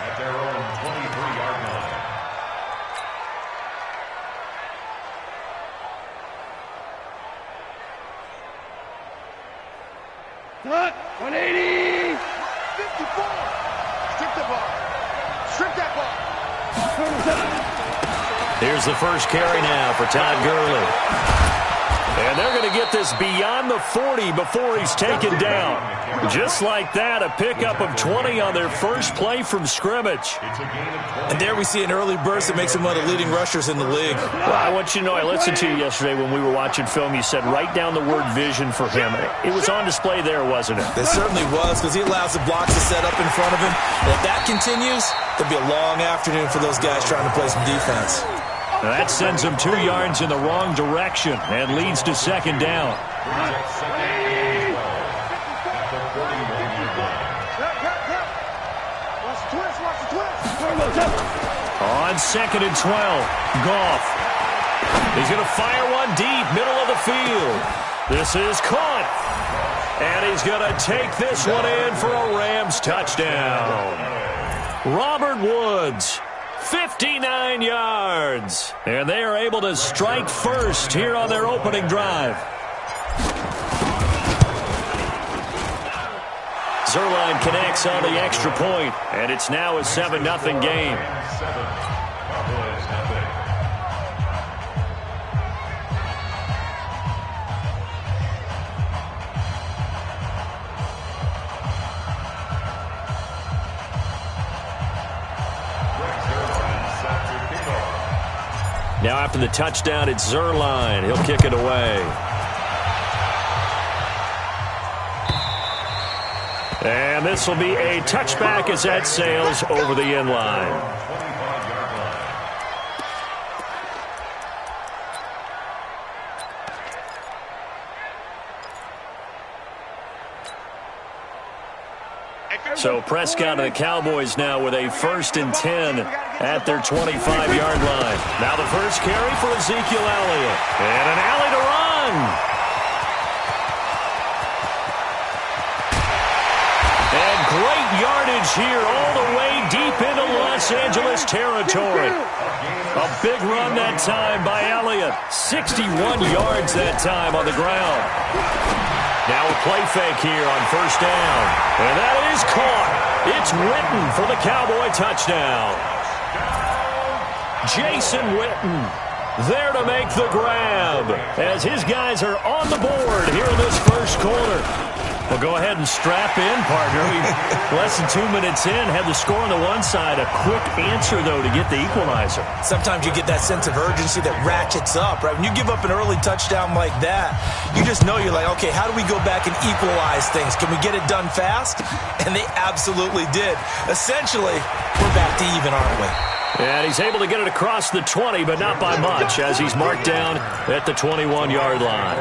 at their own 23-yard line. Cut! 180! 54! Strip the ball. Strip that ball. Here's the first carry now for Todd Gurley. And they're going to get this beyond the 40 before he's taken down. Just like that, a pickup of 20 on their first play from scrimmage. And there we see an early burst that makes him one of the leading rushers in the league. Well, I want you to know, I listened to you yesterday when we were watching film. You said write down the word vision for him. It was on display there, wasn't it? It certainly was, because he allows the blocks to set up in front of him. And if that continues, there'll be a long afternoon for those guys trying to play some defense. That sends him 2 yards in the wrong direction and leads to second down. On second and 12, Goff. He's going to fire one deep, middle of the field. This is caught. And he's going to take this one in for a Rams touchdown. Robert Woods. 59 yards. And they are able to strike first here on their opening drive. Zerline connects on the extra point, and it's now a 7-0 game. Now after the touchdown, it's Zerline. He'll kick it away. And this will be a touchback as that sails over the end line. So Prescott and the Cowboys now with a 1st and 10 at their 25-yard line. Now the first carry for Ezekiel Elliott. And an alley to run. And great yardage here all the way deep into Los Angeles territory. A big run that time by Elliott. 61 yards that time on the ground. Now a play fake here on first down. And that is caught. It's Witten for the Cowboy touchdown. Jason Witten there to make the grab as his guys are on the board here in this first quarter. Well, go ahead and strap in, partner. Less than 2 minutes in, had the score on the one side. A quick answer, though, to get the equalizer. Sometimes you get that sense of urgency that ratchets up, right? When you give up an early touchdown like that, you just know you're like, okay, how do we go back and equalize things? Can we get it done fast? And they absolutely did. Essentially, we're back to even, aren't we? And he's able to get it across the 20, but not by much, as he's marked down at the 21-yard line.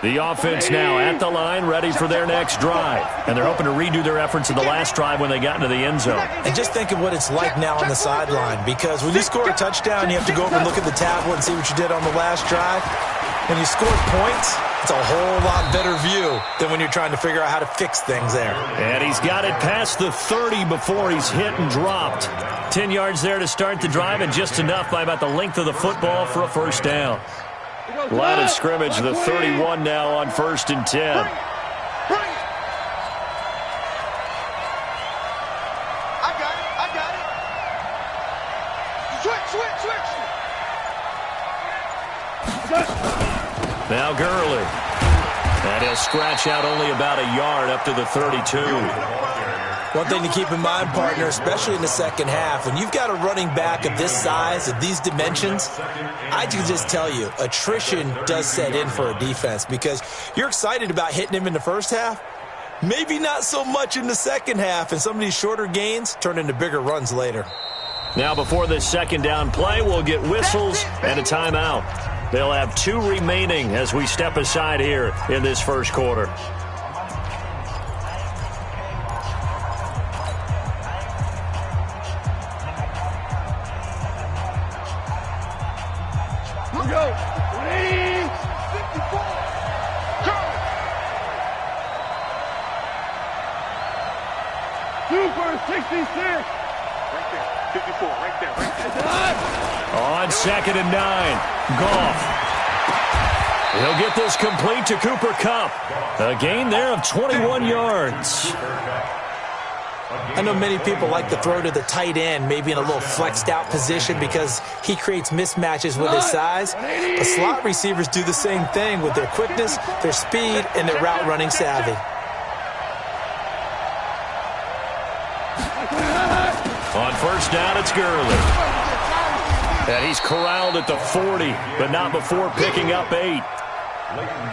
The offense now at the line, ready for their next drive. And they're hoping to redo their efforts in the last drive when they got into the end zone. And just think of what it's like now on the sideline, because when you score a touchdown, you have to go over and look at the tablet and see what you did on the last drive. When you score points, it's a whole lot better view than when you're trying to figure out how to fix things there. And he's got it past the 30 before he's hit and dropped. 10 yards there to start the drive, and just enough by about the length of the football for a first down. Line of scrimmage, the 31 now on 1st and 10. I got it. Switch. Now Gurley. And he'll scratch out only about a yard up to the 32. One thing to keep in mind, partner, especially in the second half, when you've got a running back of this size, of these dimensions, I can just tell you, attrition does set in for a defense, because you're excited about hitting him in the first half, maybe not so much in the second half, and some of these shorter gains turn into bigger runs later. Now before this second down play, we'll get whistles and a timeout. They'll have 2 remaining as we step aside here in this first quarter. Go. 180. 54. Go. Super 66. Right there. 54. Right there. Right there. On 2nd and 9, Goff. He'll get this complete to Cooper Kupp. A gain there of 21 yards. I know many people like to throw to the tight end, maybe in a little flexed out position because he creates mismatches with his size. But slot receivers do the same thing with their quickness, their speed, and their route running savvy. On 1st down, it's Gurley. And he's corralled at the 40, but not before picking up 8.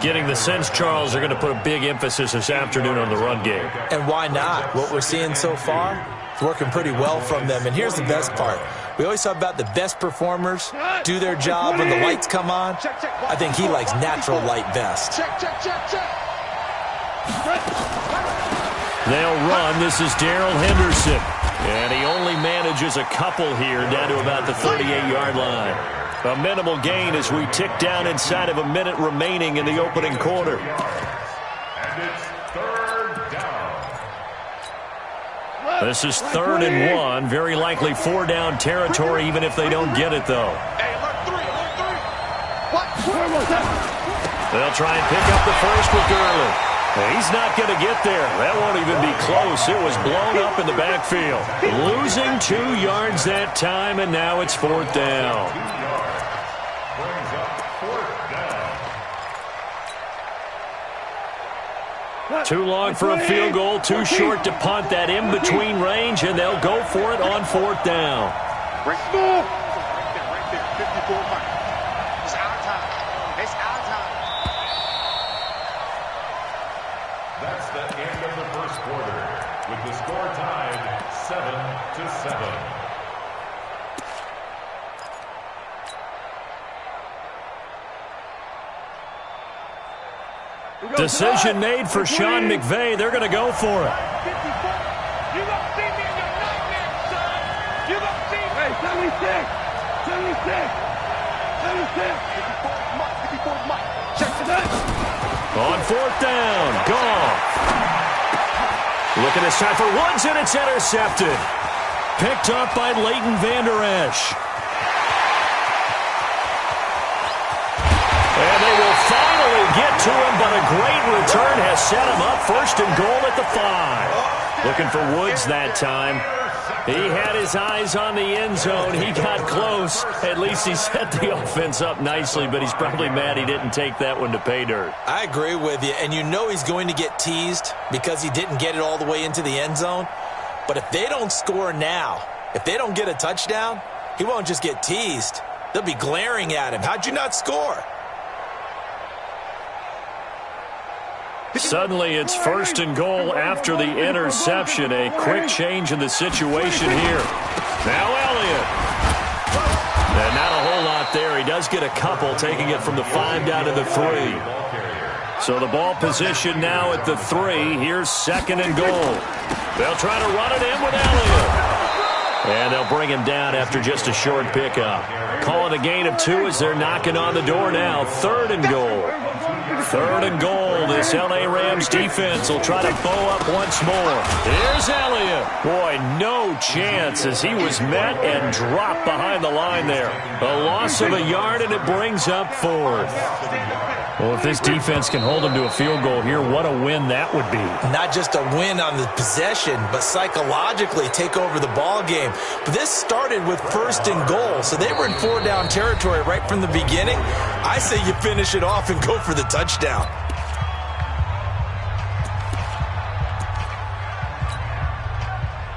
Getting the sense, Charles, they're going to put a big emphasis this afternoon on the run game. And why not? What we're seeing so far, it's working pretty well from them. And here's the best part. We always talk about the best performers do their job when the lights come on. I think he likes natural light best. Check. They'll run. This is Darrell Henderson. And he only manages a couple here down to about the 38-yard line. A minimal gain as we tick down inside of a minute remaining in the opening quarter. And it's 3rd down. This is 3rd and 1. Very likely 4-down territory, even if they don't get it, though. Hey, alert 3. What? They'll try and pick up the first with Gurley. He's not going to get there. That won't even be close. It was blown up in the backfield. Losing 2 yards that time, and now it's 4th down. Brings up 4th down. Too long for a field goal, too short to punt. That in-between range, and they'll go for it on 4th down. Right there. 54 Mike. It's our time. It's our time. That's the end of the first quarter, with the score tied 7-7. Decision made for Sean McVay. They're going to go for it. You gonna see me in your nightmare, son. You gonna see me. Hey, 76. 54 Mike. Check it out. On 4th down, Goff. Looking this time for Woods, and it's intercepted. Picked up by Leighton Vander Esch. And they will finally get to him, but a great return has set him up 1st and goal at the 5. Looking for Woods that time. He had his eyes on the end zone. He got close. At least he set the offense up nicely, but he's probably mad he didn't take that one to pay dirt. I agree with you, and you know he's going to get teased because he didn't get it all the way into the end zone. But if they don't score now, if they don't get a touchdown, he won't just get teased. They'll be glaring at him. How'd you not score? Suddenly, it's 1st and goal after the interception. A quick change in the situation here. Now Elliott. And not a whole lot there. He does get a couple, taking it from the 5 down to the 3. So the ball position now at the 3. Here's 2nd and goal. They'll try to run it in with Elliott. And they'll bring him down after just a short pickup. Call it a gain of 2 as they're knocking on the door now. 3rd and goal. 3rd and goal. This L.A. Rams defense will try to bow up once more. Here's Elliott. Boy, no chance as he was met and dropped behind the line there. A loss of a yard, and it brings up 4th. Well, if this defense can hold him to a field goal here, what a win that would be. Not just a win on the possession, but psychologically take over the ball game. But this started with 1st and goal, so they were in 4-down territory right from the beginning. I say you finish it off and go for the touchdown.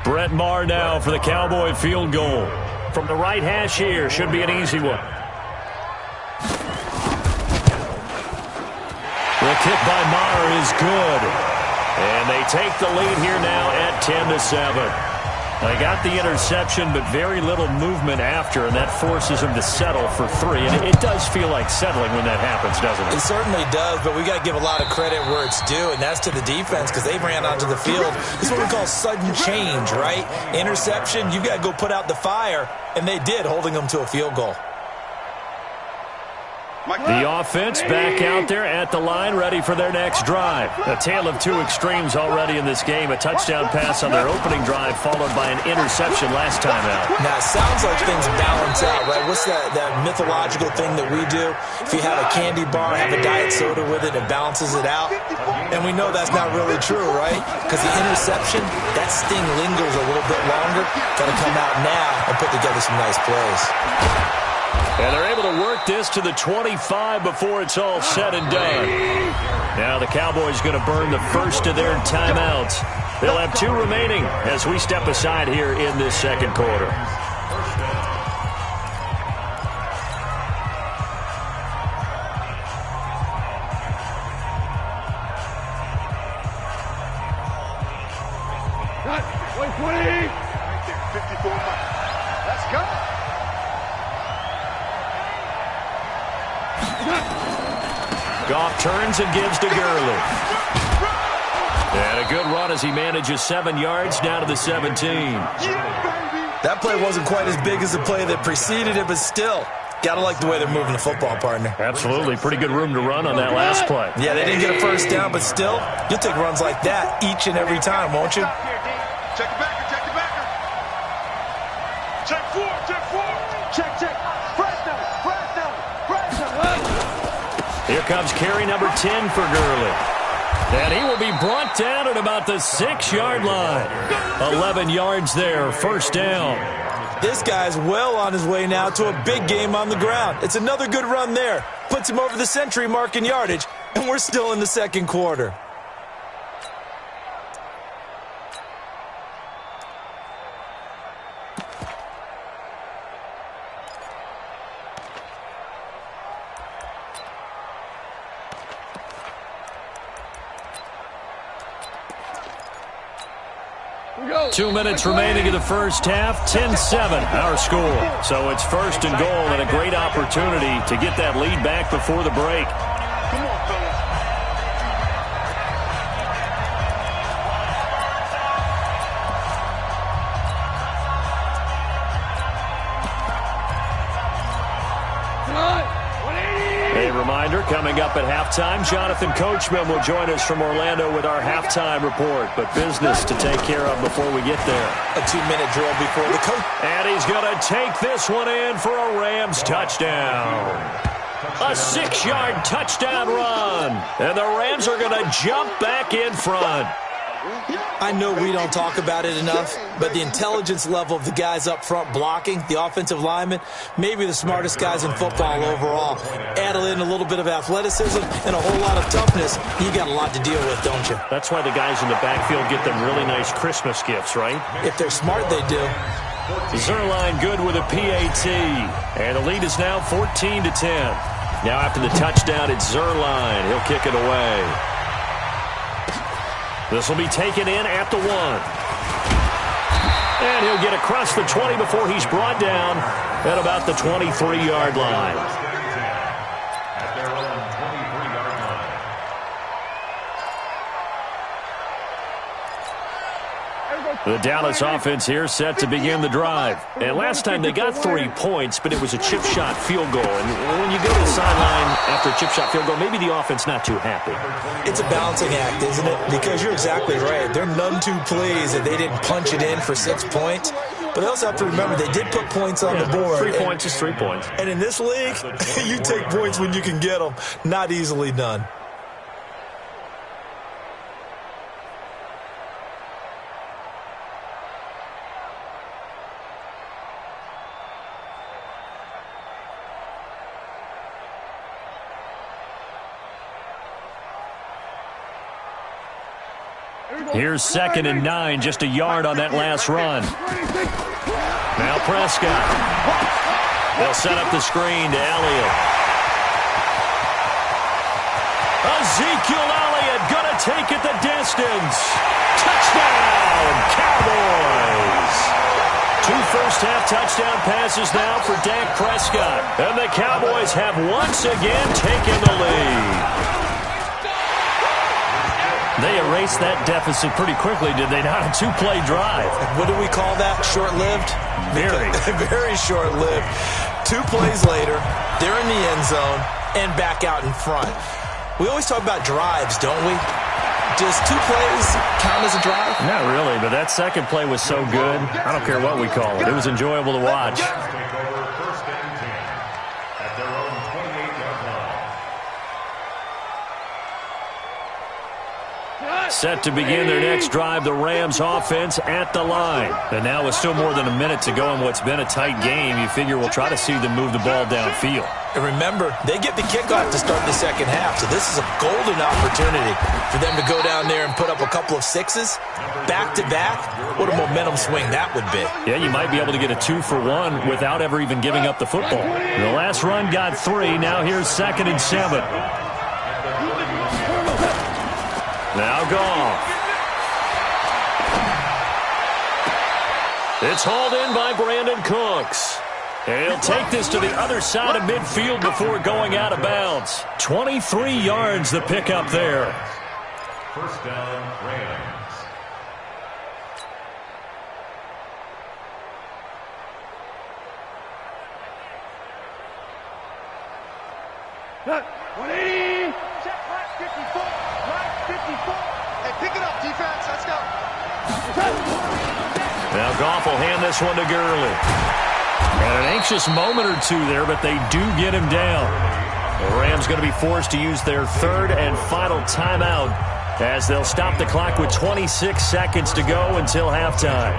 Brett Maher now for the Cowboy field goal. From the right hash here, should be an easy one. The kick by Maher is good. And they take the lead here now at 10-7. They got the interception, but very little movement after, and that forces them to settle for 3. And it does feel like settling when that happens, doesn't it? It certainly does, but we got to give a lot of credit where it's due, and that's to the defense because they ran onto the field. This is what we call sudden change, right? Interception, you got to go put out the fire, and they did, holding them to a field goal. The offense back out there at the line, ready for their next drive. A tale of two extremes already in this game. A touchdown pass on their opening drive, followed by an interception last time out. Now, it sounds like things balance out, right? What's that mythological thing that we do? If you have a candy bar, have a diet soda with it, it balances it out. And we know that's not really true, right? Because the interception, that sting lingers a little bit longer. Got to come out now and put together some nice plays. And they're able to work this to the 25 before it's all said and done. Now the Cowboys going to burn the first of their timeouts. They'll have 2 remaining as we step aside here in this second quarter. Right there, 54 miles. Let's go. Goff turns and gives to Gurley. And a good run as he manages 7 yards down to the 17. That play wasn't quite as big as the play that preceded it, but still, got to like the way they're moving the football, partner. Absolutely. Pretty good room to run on that last play. Yeah, they didn't get a first down, but still, you'll take runs like that each and every time, won't you? Check the backer, check the backer. Check 4, check 4. Check. Here comes carry number 10 for Gurley. And he will be brought down at about the 6-yard line. 11 yards there, first down. This guy's well on his way now to a big game on the ground. It's another good run there. Puts him over the century mark in yardage, and we're still in the second quarter. Go. 2 minutes remaining in the first half, 10-7 our score. So it's first and goal and a great opportunity to get that lead back before the break. Come on, fellas. A reminder, coming up at halftime, Jonathan Coachman will join us from Orlando with our halftime report. But business to take care of before we get there. A 2-minute drill before the coach. And he's going to take this one in for a Rams touchdown. A 6-yard touchdown run. And the Rams are going to jump back in front. I know we don't talk about it enough, but the intelligence level of the guys up front blocking, the offensive linemen, maybe the smartest guys in football overall. Add in a little bit of athleticism and a whole lot of toughness, you got a lot to deal with, don't you? That's why the guys in the backfield get them really nice Christmas gifts, right? If they're smart, they do. Zerline good with a PAT. And the lead is now 14-10. Now after the touchdown, it's Zerline. He'll kick it away. This will be taken in at the 1. And he'll get across the 20 before he's brought down at about the 23-yard line. The Dallas offense here set to begin the drive. And last time they got 3 points, but it was a chip shot field goal. And when you go to the sideline after a chip shot field goal, maybe the offense not too happy. It's a balancing act, isn't it? Because you're exactly right. They're none too pleased that they didn't punch it in for 6 points. But they also have to remember they did put points on the board. 3 points is 3 points. And in this league, you take points when you can get them. Not easily done. Here's 2nd and 9, just a yard on that last run. Now Prescott. They'll set up the screen to Elliott. Ezekiel Elliott gonna take it the distance. Touchdown, Cowboys. 2 first-half touchdown passes now for Dak Prescott. And the Cowboys have once again taken the lead. They erased that deficit pretty quickly, did they not? A 2-play drive. What do we call that? Short-lived? Very. Very short-lived. 2 plays later, they're in the end zone. and back out in front. We always talk about drives, don't we? Does 2 plays count as a drive? Not really, but that second play was so good. I don't care what we call it. It was enjoyable to watch. Take over first and 10 at their own 28-yard line. Set to begin their next drive, the Rams offense at the line. And now with still more than a minute to go in what's been a tight game, you figure we'll try to see them move the ball downfield. And remember, they get the kickoff to start the second half, so this is a golden opportunity for them to go down there and put up a couple of sixes back-to-back. What a momentum swing that would be. Yeah, you might be able to get a 2-for-1 without ever even giving up the football. The last run got 3. Now here's 2nd and 7. Now Goff. It's hauled in by Brandon Cooks. And he'll take this to the other side of midfield before going out of bounds. 23 yards the pickup there. First down, Rams. Look, 180. Check, line 54. Line 54. Hey, pick it up, defense. Let's go. Now Goff will hand this one to Gurley. And an anxious moment or two there, but they do get him down. The Rams going to be forced to use their 3rd and final timeout as they'll stop the clock with 26 seconds to go until halftime.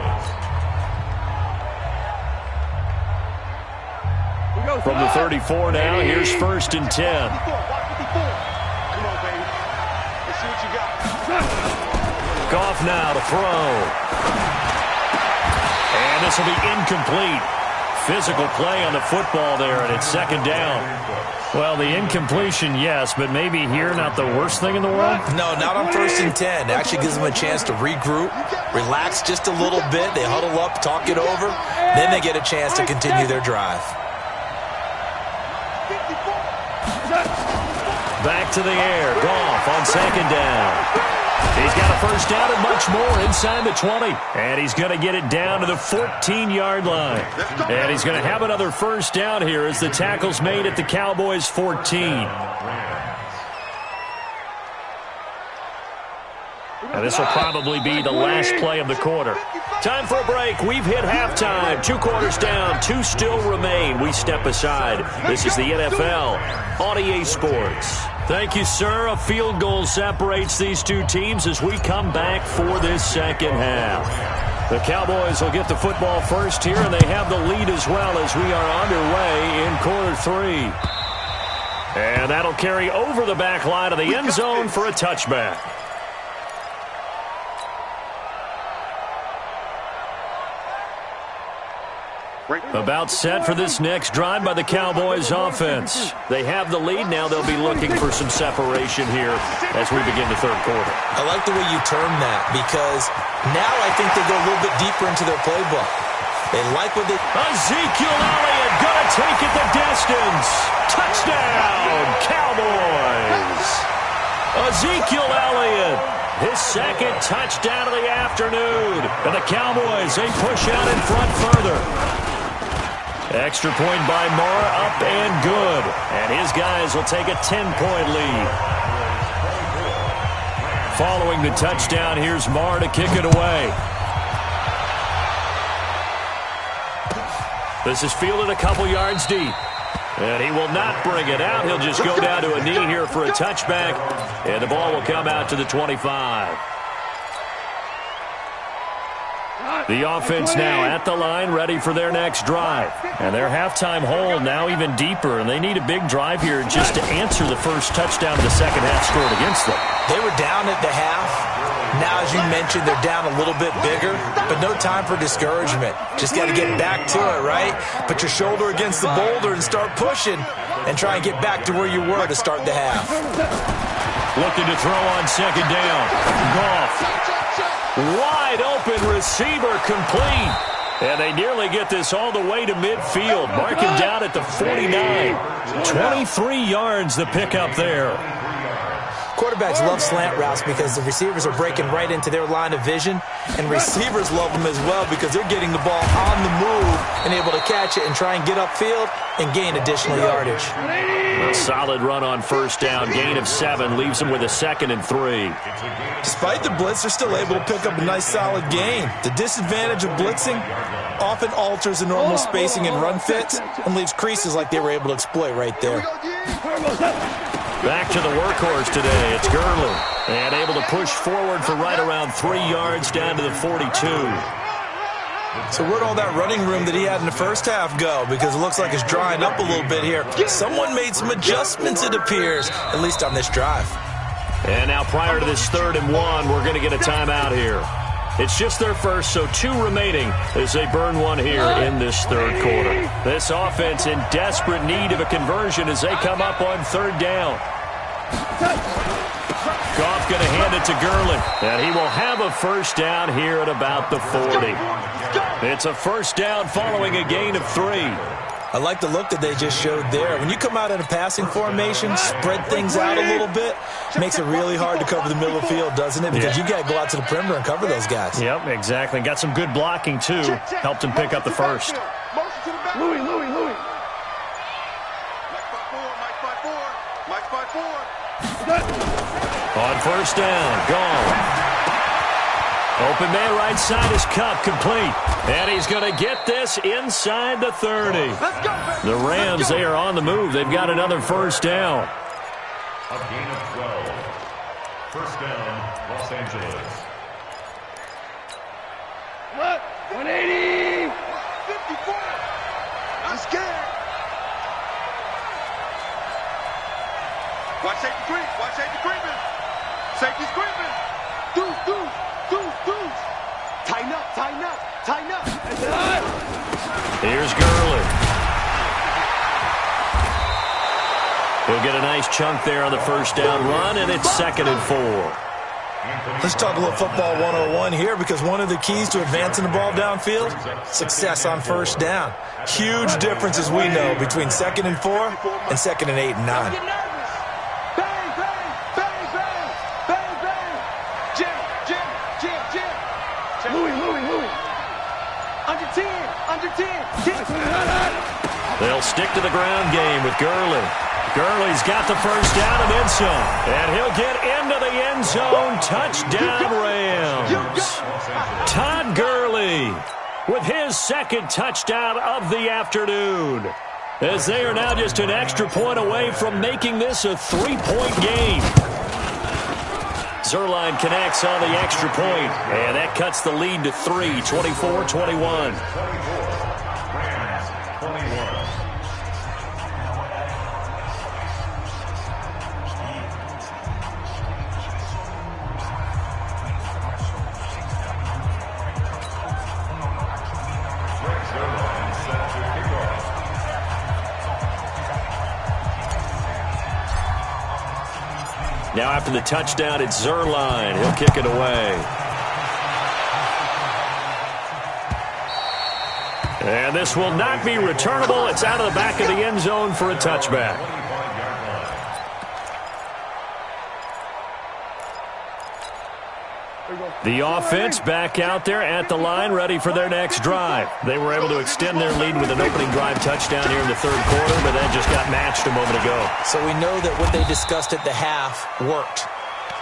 From the 34 now, here's 1st and 10. Come on, baby. Let's see what you got. Goff now to throw. And this will be incomplete. Physical play on the football there, and it's 2nd down. Well, the incompletion, yes, but maybe here not the worst thing in the world? No, not on 1st and 10. It actually gives them a chance to regroup, relax just a little bit. They huddle up, talk it over. Then they get a chance to continue their drive. Back to the air. Goff on 2nd down. He's got a first down and much more inside the 20. And he's going to get it down to the 14-yard line. And he's going to have another first down here as the tackle's made at the Cowboys' 14. And this will probably be the last play of the quarter. Time for a break. We've hit halftime. 2 quarters down. 2 still remain. We step aside. This is the NFL on EA Sports. Thank you, sir. A field goal separates these 2 teams as we come back for this second half. The Cowboys will get the football first here, and they have the lead as well as we are underway in quarter 3. And that'll carry over the back line of the end zone for a touchback. About set for this next drive by the Cowboys offense. They have the lead. Now they'll be looking for some separation here as we begin the 3rd quarter. I like the way you term that because now I think they go a little bit deeper into their playbook. They like what they... Ezekiel Elliott going to take it the distance. Touchdown, Cowboys. Ezekiel Elliott, his 2nd touchdown of the afternoon. And the Cowboys, they push out in front further. Extra point by Moore, up and good. And his guys will take a 10-point lead. Following the touchdown, here's Moore to kick it away. This is fielded a couple yards deep. And he will not bring it out. He'll just go down to a knee here for a touchback. And the ball will come out to the 25. The offense now at the line, ready for their next drive. And their halftime hole now even deeper, and they need a big drive here just to answer the first touchdown the second half scored against them. They were down at the half. Now, as you mentioned, they're down a little bit bigger, but no time for discouragement. Just got to get back to it, right? Put your shoulder against the boulder and start pushing and try and get back to where you were to start the half. Looking to throw on 2nd down. Goff. Wide open receiver complete. And they nearly get this all the way to midfield. Mark him down at the 49. 23 yards the pickup there. Quarterbacks love slant routes because the receivers are breaking right into their line of vision, and receivers love them as well because they're getting the ball on the move and able to catch it and try and get upfield and gain additional yardage. A solid run on first down, gain of 7, leaves them with a 2nd and 3. Despite the blitz, they're still able to pick up a nice solid gain. The disadvantage of blitzing often alters the normal spacing and run fits and leaves creases like they were able to exploit right there. Back to the workhorse today. It's Gurley. And able to push forward for right around 3 yards down to the 42. So where'd all that running room that he had in the first half go? Because it looks like it's drying up a little bit here. Someone made some adjustments, it appears, at least on this drive. And now prior to this 3rd and 1, we're going to get a timeout here. It's just their first, so 2 remaining as they burn one here in this 3rd quarter. This offense in desperate need of a conversion as they come up on 3rd down. Goff going to hand it to Gurley, and he will have a first down here at about the 40. It's a first down following a gain of 3. I like the look that they just showed there. When you come out in a passing formation, spread things out a little bit, makes it really hard to cover the middle of the field, doesn't it? Because you got to go out to the perimeter and cover those guys. Yep, exactly. Got some good blocking, too. Helped him pick up the first. Louis. Mike 5-4. On first down, gone. Open man right side is Cup, complete. And he's going to get this inside the 30. The Rams, they are on the move. They've got another first down. A gain of 12. First down, Los Angeles. What? 180. 54. I'm scared. Watch safety creep. Watch safety creeping. Safety's creeping. Deuce. Tighten up. Here's Gurley. He'll get a nice chunk there on the first down run, and it's 2nd and 4. Let's talk a little football 101 here, because one of the keys to advancing the ball downfield, success on first down. Huge difference, as we know, between 2nd and 4 and 2nd and 8 and 9. Louis. Under 10. They'll stick to the ground game with Gurley. Gurley's got the first down and then some. And he'll get into the end zone. Touchdown, Rams. Todd Gurley with his 2nd touchdown of the afternoon, as they are now just an extra point away from making this a 3-point game. Zerline connects on the extra point, and that cuts the lead to 3, 24-21. Now after the touchdown, it's Zerline. He'll kick it away. And this will not be returnable. It's out of the back of the end zone for a touchback. The offense back out there at the line, ready for their next drive. They were able to extend their lead with an opening drive touchdown here in the 3rd quarter, but that just got matched a moment ago. So we know that what they discussed at the half worked.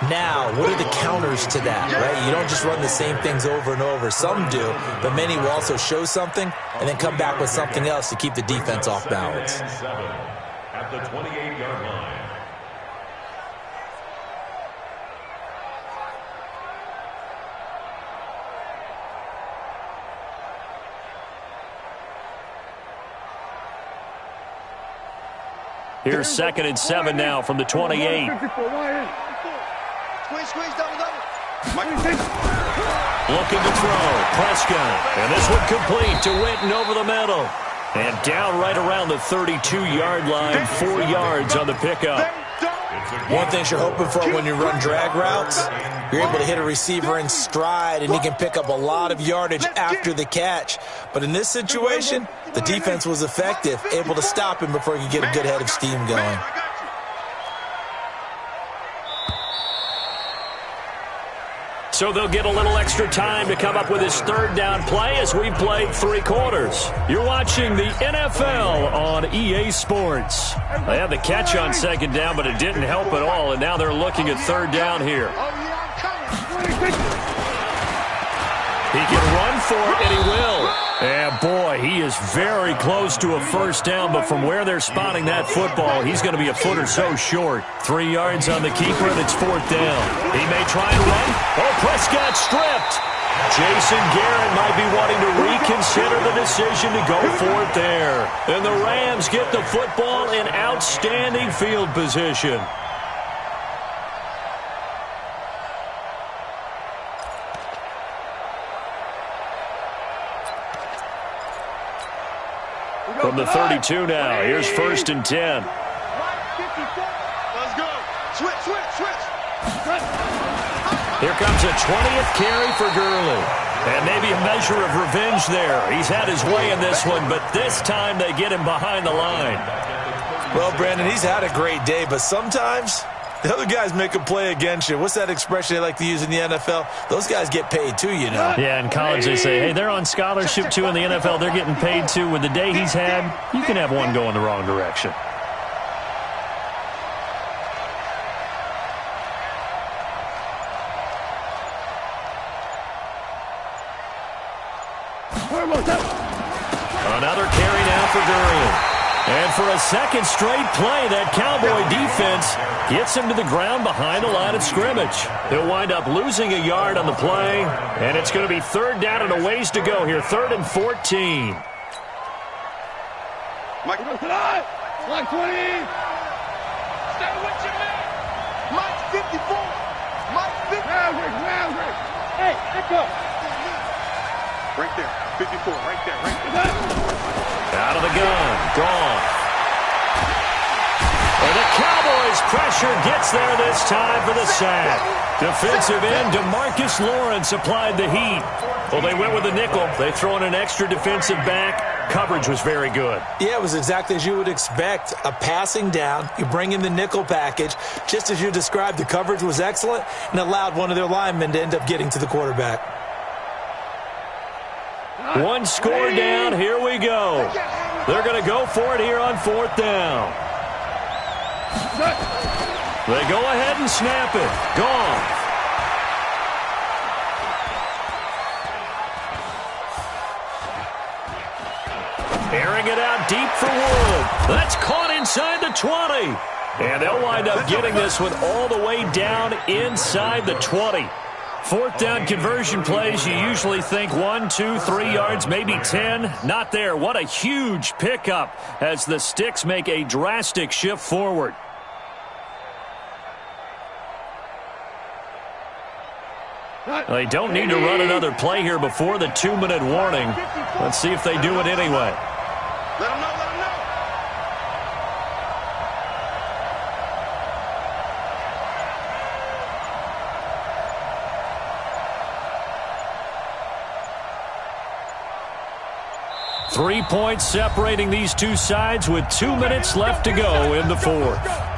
Now, what are the counters to that, right? You don't just run the same things over and over. Some do, but many will also show something and then come back with something else to keep the defense off balance. At the 28-yard line. Here's 2nd and 7 now from the 28. Squeeze, double. Looking to throw. Prescott. And this one complete to Witten over the middle. And down right around the 32-yard line, 4 yards on the pickup. One thing you're hoping for when you run drag routes, you're able to hit a receiver in stride, and he can pick up a lot of yardage after the catch. But in this situation, the defense was effective, able to stop him before he could get a good head of steam going. So they'll get a little extra time to come up with his third down play as we've played 3 quarters. You're watching the NFL on EA Sports. They had the catch on second down, but it didn't help at all, and now they're looking at third down here. He can run for it, and he will. And, boy, he is very close to a first down, but from where they're spotting that football, he's going to be a foot or so short. 3 yards on the keeper, and it's 4th down. He may try and run. Oh, Prescott stripped. Jason Garrett might be wanting to reconsider the decision to go for it there. And the Rams get the football in outstanding field position. From the 32 now, here's 1st and 10. Let's go. Switch. Here comes a 20th carry for Gurley. And maybe a measure of revenge there. He's had his way in this one, but this time they get him behind the line. Well, Brandon, he's had a great day, but sometimes the other guys make a play against you. What's that expression they like to use in the NFL? Those guys get paid too, you know. Yeah, in college they say, hey, they're on scholarship too in the NFL. They're getting paid too. With the day he's had, you can have one go in the wrong direction. Another carry now for Gurley. And for a second straight play, that Cowboy defense gets him to the ground behind the line of scrimmage. He'll wind up losing a yard on the play, and it's going to be 3rd down and a ways to go here, 3rd and 14. Mike 20. Stay with your man. Mike 54. Mike 50. Hey, let's go. Right there. 54. Right there. Out of the gun. Gone. And the Cowboys pressure gets there this time for the sack. Defensive end DeMarcus Lawrence applied the heat. Well, they went with a nickel. They throw in an extra defensive back. Coverage was very good. Yeah, it was exactly as you would expect. A passing down. You bring in the nickel package. Just as you described, the coverage was excellent and allowed one of their linemen to end up getting to the quarterback. One score down. Here we go. They're going to go for it here on 4th down. They go ahead and snap it. Gone. Airing it out deep for Wood. That's caught inside the 20. And they'll wind up getting this one all the way down inside the 20. 4th down conversion plays, you usually think 1, 2, 3 yards, maybe 10. Not there. What a huge pickup as the Sticks make a drastic shift forward. They don't need to run another play here before the 2-minute warning. Let's see if they do it anyway. Let him know. 3 points separating these two sides with 2 minutes left to go in the 4th.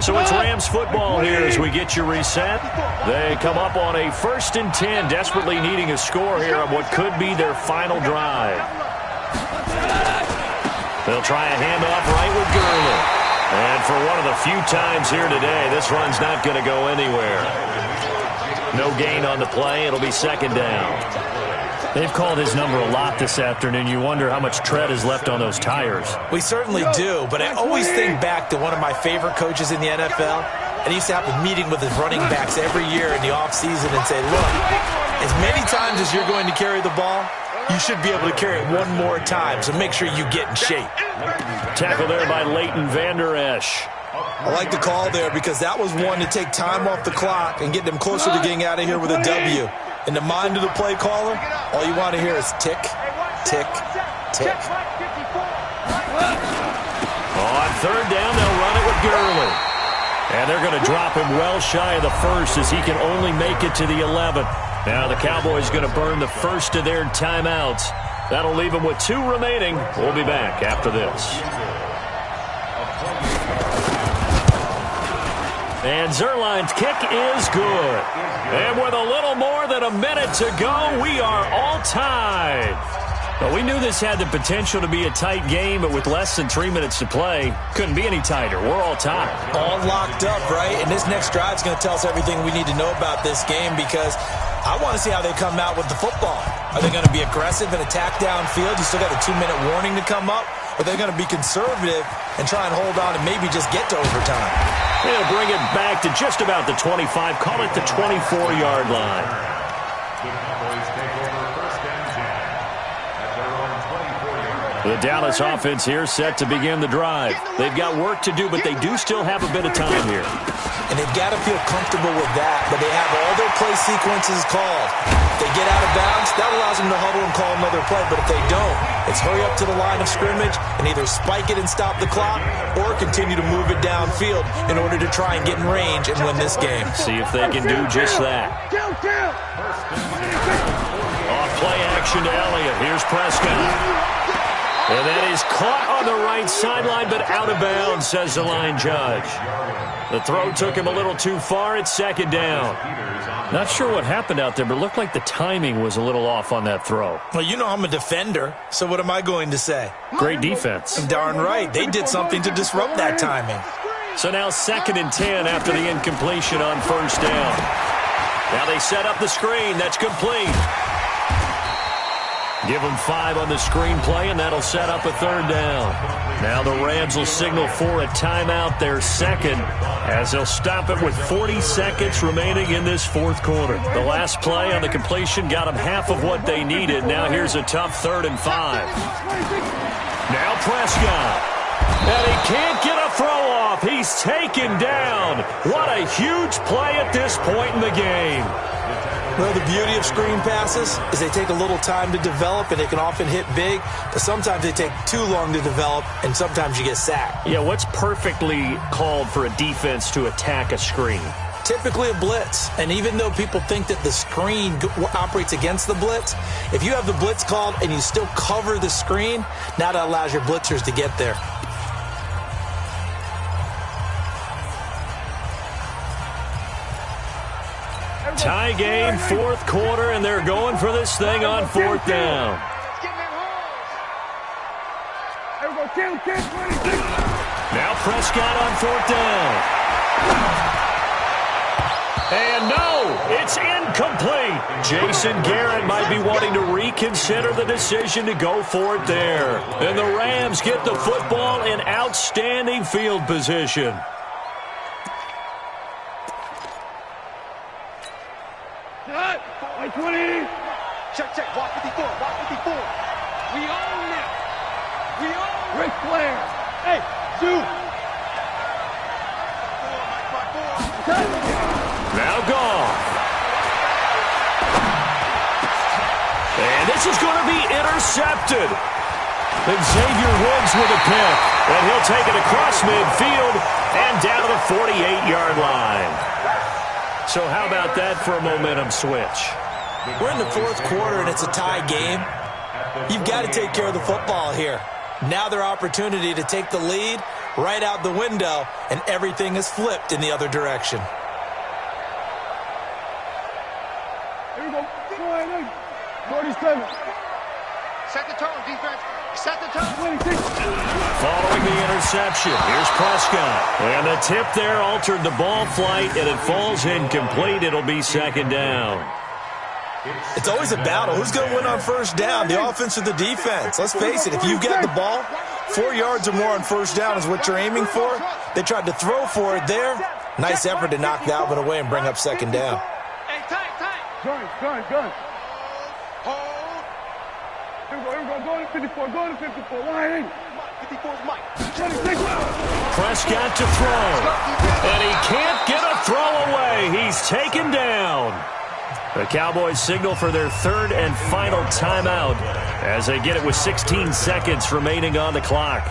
So it's Rams football here as we get you reset. They come up on a 1st and 10, desperately needing a score here on what could be their final drive. They'll try a handoff right with Gurley. And for one of the few times here today, this run's not going to go anywhere. No gain on the play. It'll be 2nd down. They've called his number a lot this afternoon. You wonder how much tread is left on those tires. We certainly do, but I always think back to one of my favorite coaches in the NFL. And he used to have a meeting with his running backs every year in the offseason and say, look, as many times as you're going to carry the ball, you should be able to carry it one more time, so make sure you get in shape. Tackle there by Leighton Vander Esch. I like the call there because that was one to take time off the clock and get them closer to getting out of here with a W. In the mind of the play caller, all you want to hear is tick, tick, tick. On 3rd down, they'll run it with Gurley. And they're going to drop him well shy of the 1st as he can only make it to the 11th. Now the Cowboys going to burn the first of their timeouts. That'll leave them with 2 remaining. We'll be back after this. And Zerline's kick is good. And with a little more than a minute to go, we are all tied. Well, we knew this had the potential to be a tight game, but with less than 3 minutes to play, couldn't be any tighter. We're all tied. All locked up, right? And this next drive is going to tell us everything we need to know about this game, because I want to see how they come out with the football. Are they going to be aggressive and attack downfield? You still got a 2-minute warning to come up? Or are they going to be conservative and try and hold on and maybe just get to overtime? They'll bring it back to just about the 25. Call it the 24-yard line. The Cowboys take over first and 10 at their own 24-yard line. The Dallas offense here set to begin the drive. They've got work to do, but they do still have a bit of time here. And they've got to feel comfortable with that, but they have all their play sequences called. If they get out of bounds, that allows them to huddle and call another play, but if they don't, it's hurry up to the line of scrimmage and either spike it and stop the clock or continue to move it downfield in order to try and get in range and win this game. See if they can do just that. Off play action to Elliott. Here's Prescott. And that is caught on the right sideline, but out of bounds, says the line judge. The throw took him a little too far. It's second down. Not sure what happened out there, but it looked like the timing was a little off on that throw. Well, you know I'm a defender, so what am I going to say? Great defense. Darn right. They did something to disrupt that timing. So now 2nd and 10 after the incompletion on first down. Now they set up the screen. That's complete. Give them 5 on the screenplay, and that'll set up a 3rd down. Now the Rams will signal for a timeout, their second, as they'll stop it with 40 seconds remaining in this 4th quarter. The last play on the completion got them half of what they needed. Now here's a tough 3rd and 5. Now Prescott. And he can't get a throw off. He's taken down. What a huge play at this point in the game. Well, the beauty of screen passes is they take a little time to develop, and they can often hit big, but sometimes they take too long to develop, and sometimes you get sacked. Yeah, what's perfectly called for a defense to attack a screen? Typically a blitz, and even though people think that the screen operates against the blitz, if you have the blitz called and you still cover the screen, now that allows your blitzers to get there. Tie game, 4th quarter, and they're going for this thing on 4th down. Now Prescott on 4th down. And no, it's incomplete. Jason Garrett might be wanting to reconsider the decision to go for it there. And the Rams get the football in outstanding field position. Check. Walk 54. We own it. Ric Flair. Hey, Sue. Now Goff. And this is going to be intercepted. And Xavier Woods with a pick. And he'll take it across midfield and down to the 48-yard line. So how about that for a momentum switch? We're in the 4th quarter, and it's a tie game. You've got to take care of the football here. Now their opportunity to take the lead right out the window, and everything is flipped in the other direction. Here we go. 47. Set the tone, defense. Set the tone. 26. Following the interception, here's Prescott. And the tip there altered the ball flight, and it falls incomplete. It'll be 2nd down. It's always a battle. Who's going to win on first down, the offense or the defense? Let's face it, if you've got the ball, 4 yards or more on first down is what you're aiming for. They tried to throw for it there. Nice effort to knock that one away and bring up 2nd down. Hey, tight. Gun. Hold. Here we go. Go to 54. Line in. 54's Mike. 26. Prescott to throw. And he can't get a throw away. He's taken down. The Cowboys signal for their 3rd and final timeout as they get it with 16 seconds remaining on the clock.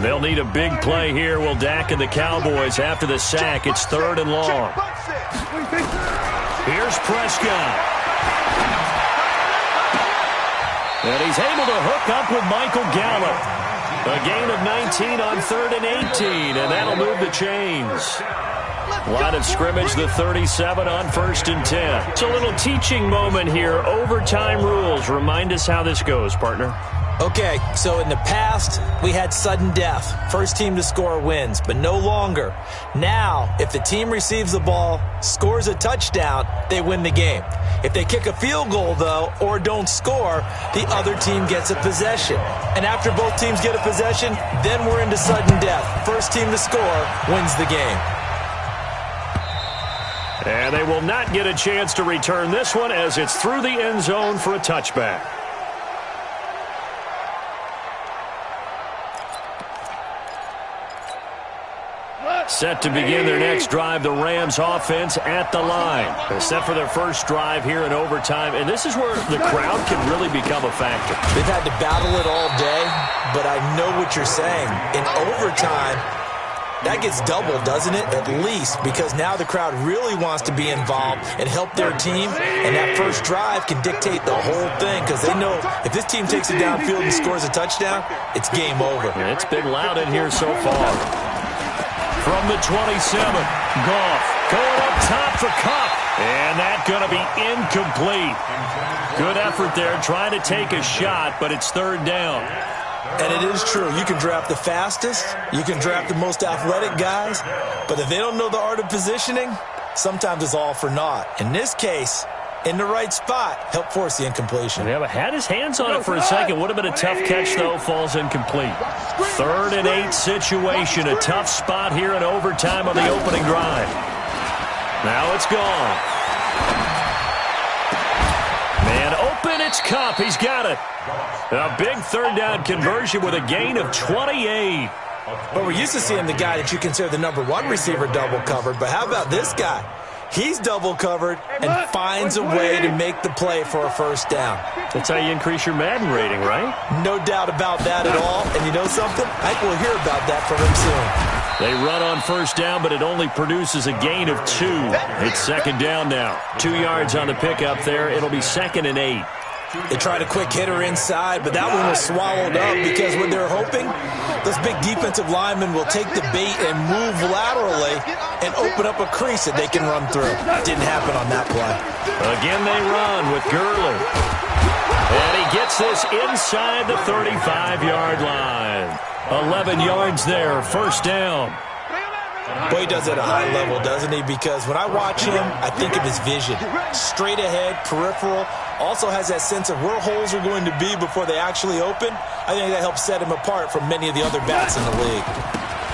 They'll need a big play here. Will Dak and the Cowboys after the sack. It's 3rd and long. Here's Prescott. And he's able to hook up with Michael Gallup. A gain of 19 on 3rd and 18, and that'll move the chains. Line of scrimmage, the 37 on 1st and 10. It's a little teaching moment here. Overtime rules. Remind us how this goes, partner. Okay, so in the past, we had sudden death. First team to score wins, but no longer. Now, if the team receives the ball, scores a touchdown, they win the game. If they kick a field goal, though, or don't score, the other team gets a possession. And after both teams get a possession, then we're into sudden death. First team to score wins the game. And they will not get a chance to return this one as it's through the end zone for a touchback. Set to begin their next drive, the Rams offense at the line. They're set for their first drive here in overtime, and this is where the crowd can really become a factor. They've had to battle it all day, but I know what you're saying. In overtime, that gets doubled, doesn't it? At least, because now the crowd really wants to be involved and help their team, and that first drive can dictate the whole thing because they know if this team takes it downfield and scores a touchdown, it's game over. And it's been loud in here so far. From the 27, Goff going up top for Kupp. And that's going to be incomplete. Good effort there, trying to take a shot, but it's 3rd down. And it is true. You can draft the fastest. You can draft the most athletic guys. But if they don't know the art of positioning, sometimes it's all for naught. In this case, in the right spot, help force the incompletion. Yeah, but had his hands on it for a second. Would have been a tough catch, though. Falls incomplete. 3rd and 8 situation. A tough spot here in overtime on the opening drive. Now it's gone. Man open, it's Kupp. He's got it. A big 3rd down conversion with a gain of 28. But we're used to seeing the guy that you consider the #1 receiver double covered. But how about this guy? He's double covered and finds a way to make the play for a first down. That's how you increase your Madden rating, right? No doubt about that at all. And you know something? I think we'll hear about that from him soon. They run on first down, but it only produces a gain of 2. It's 2nd down now. 2 yards on the pickup there. It'll be 2nd and 8. They tried a quick hitter inside, but that one was swallowed up because when they're hoping, those big defensive linemen will take the bait and move laterally and open up a crease that they can run through. Didn't happen on that play. Again, they run with Gurley. And he gets this inside the 35-yard line. 11 yards there, first down. Boy, he does it at a high level, doesn't he? Because when I watch him, I think of his vision. Straight ahead, peripheral. Also has that sense of where holes are going to be before they actually open. I think that helps set him apart from many of the other backs in the league.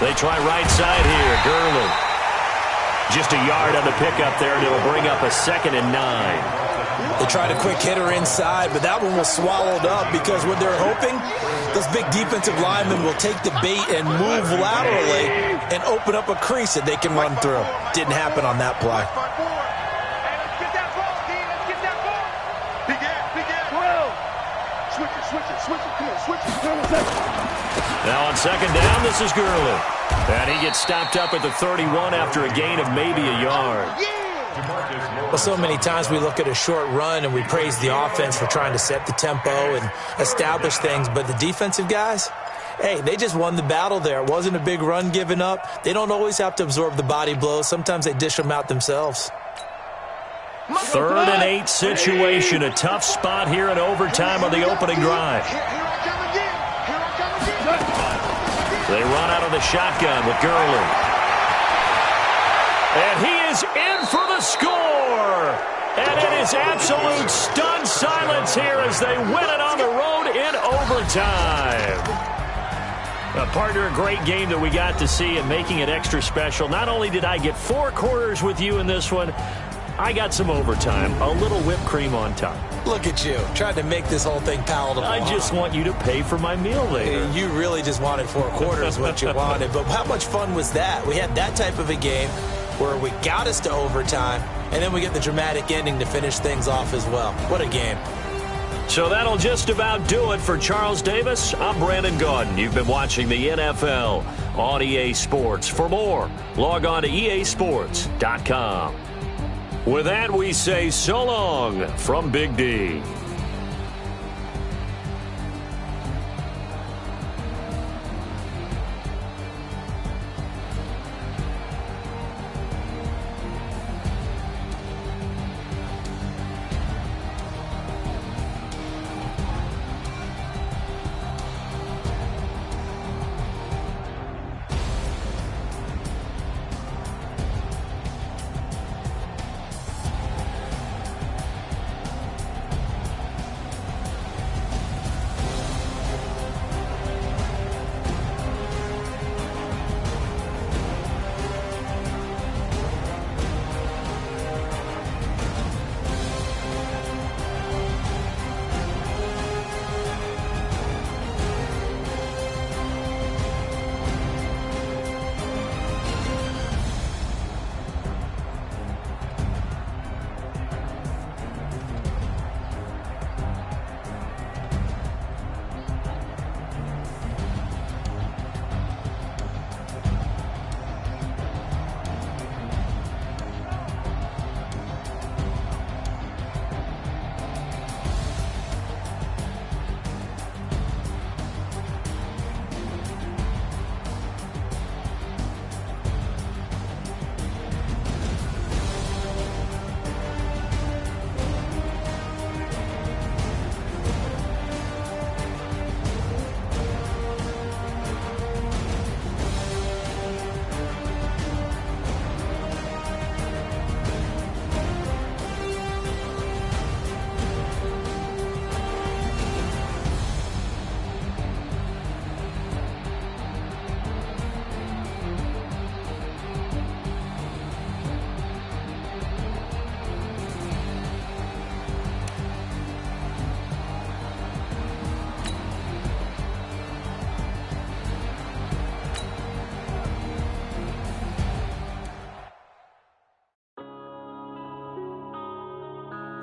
They try right side here. Gurley. Just a yard on the pickup there, and it'll bring up a 2nd and 9. They tried a quick hitter inside, but that one was swallowed up because what they're hoping, those big defensive linemen will take the bait and move laterally and open up a crease that they can run through. Didn't happen on that play. Now on 2nd down, this is Gurley. And he gets stopped up at the 31 after a gain of maybe a yard. Well, so many times we look at a short run and we praise the offense for trying to set the tempo and establish things, but the defensive guys, hey, they just won the battle there. It wasn't a big run given up. They don't always have to absorb the body blows. Sometimes they dish them out themselves. 3rd and 8 situation. A tough spot here in overtime on the opening drive. They run out of the shotgun with Gurley. And he is in for the score. And it is absolute stunned silence here as they win it on the road in overtime. Partner, a great game that we got to see and making it extra special. Not only did I get 4 quarters with you in this one, I got some overtime, a little whipped cream on top. Look at you, trying to make this whole thing palatable. I just want you to pay for my meal later. You really just wanted 4 quarters, what you wanted. But how much fun was that? We had that type of a game where we got us to overtime, and then we get the dramatic ending to finish things off as well. What a game. So that'll just about do it for Charles Davis. I'm Brandon Gaudin. You've been watching the NFL on EA Sports. For more, log on to easports.com. With that, we say so long from Big D.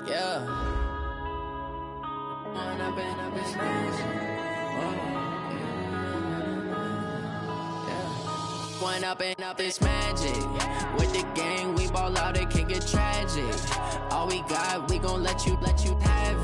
Yeah. When I've been up this nice. When up is magic. With the gang, we ball out, it can get tragic. All we got, we gon' let you have